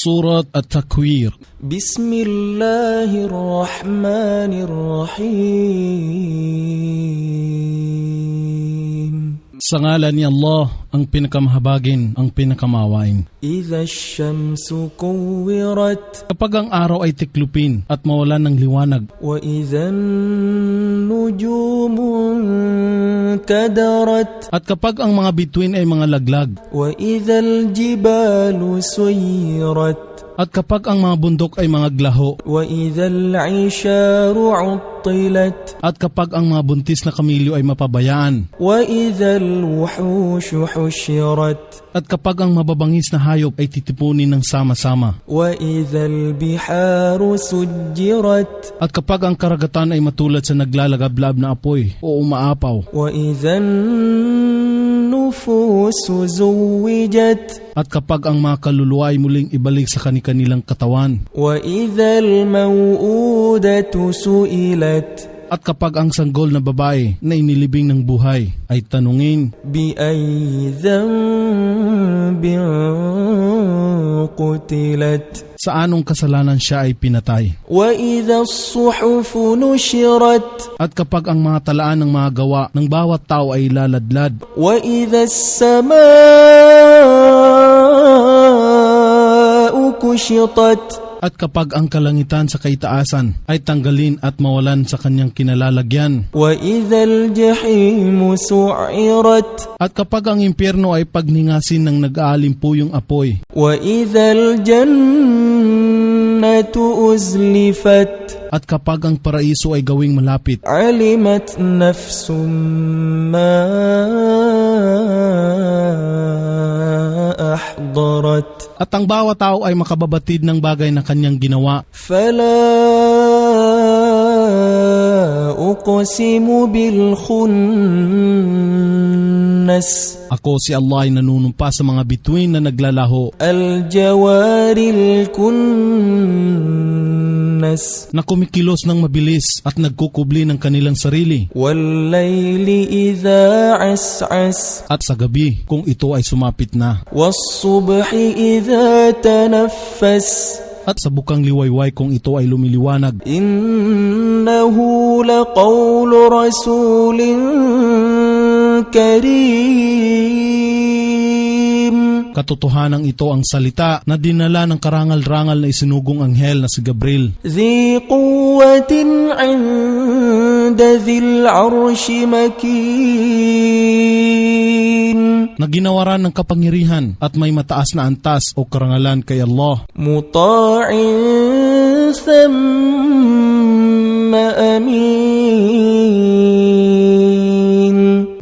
Surat At-Takwir. Bismillahirrahmanirrahim. Sa ngalan ni Allah, ang pinakamahabagin, ang pinakamawain. Idha ash-shamsu kuwirat. Kapag ang araw ay tiklupin at mawalan ng liwanag. Wa idha an-nujumu kadarat. At kapag ang mga bituin ay mga laglag. Wa idha al-jibalu suyirat. At kapag ang mga bundok ay mga glaho. Wa idha al-'isharu 'uttilat. At kapag ang mga buntis na kamilyo ay mapabayaan. Wa idha al-wuhushu hushirat. At kapag ang mababangis na hayop ay titipunin ng sama-sama. Wa idha al-biharu sujjirat. At kapag ang karagatan ay matulad sa naglalagablab na apoy o umaapaw. Wa idha an-nufusu zuwijat. At kapag ang mga kaluluwa ay muling ibalik sa kanilang katawan. Wa idha al-maw'udatu su'ilat. At kapag ang sanggol na babae na inilibing ng buhay ay tanungin, bi ayyi dhanbin qutilat. sa anong kasalanan siya ay pinatay. Wa idha as-suhufu nushirat. At kapag ang mga talaan ng mga gawa ng bawat tao ay laladlad. Wa idha as-samaa'u kushitat. At kapag ang kalangitan sa kaitaasan ay tanggalin at mawalan sa kanyang kinalalagyan. Wa idha al-jahimu su'irat. At kapag ang impyerno ay pagningasin ng nag-aalimpuyong apoy. Wa idha al-jannatu uzlifat. At kapag ang paraiso ay gawing malapit. Alimat nafsum ma ahdarat. At ang bawat tao ay makababatid ng bagay na kanyang ginawa. Fala uqsimu bil khunnas. Ako si Allah ay nanunumpa sa mga bituin na naglalaho. Al jawaril kunnas. Na kumikilos ng mabilis at nagkukubli ng kanilang sarili. Wal layli idha as'as. At sa gabi kung ito ay sumapit na. Was subhi idha tanaffas. At sa bukang liwayway kung ito ay lumiliwanag. Innahu laqawlu rasulin karim. Katotohanan ito ang salita na dinala ng karangal-rangal na isinugong anghel na si Gabriel. Zi quwwatin 'inda dhil 'arshi makin. Na ginawaran ng kapangyarihan at may mataas na antas o karangalan kay Allah. Muta'in thumma amin.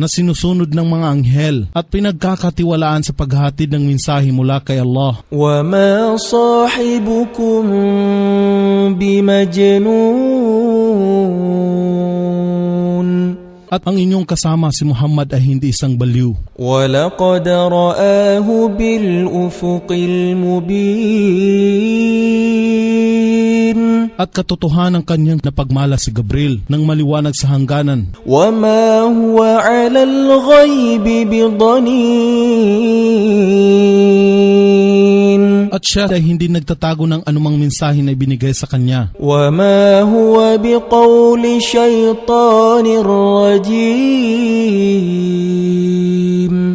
Na sinusunod ng mga anghel at pinagkakatiwalaan sa paghatid ng mensahe mula kay Allah. Wa ma sahibukum bimajnun. At ang inyong kasama si Muhammad ay hindi isang baliw. Wa laqad ra'ahu bil ufuqil mubin. At katotohanan kanyang napagmala si Gabriel ng maliwanag sa hangganan. Wa ma huwa 'alal ghaibi bidanin. At siya ay hindi nagtatago ng anumang mensahe na ibinigay sa kanya. Wa ma huwa biqawli shaytanir rajim.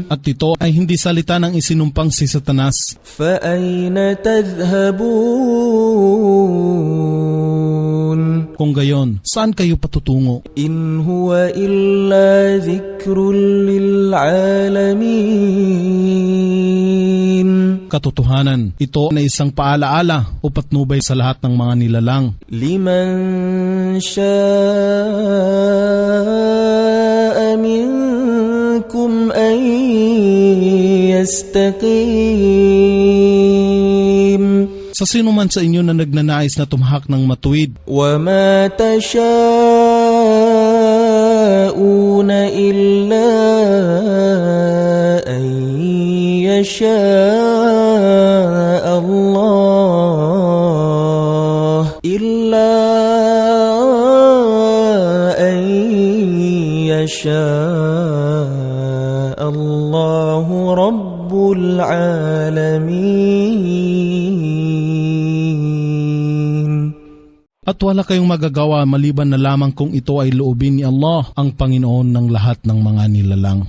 At ito ay hindi salita ng isinumpang si Satanas. Fa ayna tadhhabun. Kung gayon, saan kayo patutungo? In huwa illa dhikrun lil alamin. Katotohanan, ito na isang paalaala o patnubay sa lahat ng mga nilalang. Liman sha'a minkum an yastaqim. Sa sino man sa inyo na nagnanais na tumahak ng matuwid. Wa ma tasha'una illa an yasha'a Allah. Illa an yasha'a Allahu Rabbul Alamin. At wala kayong magagawa maliban na lamang kung ito ay loobin ni Allah, ang Panginoon ng lahat ng mga nilalang.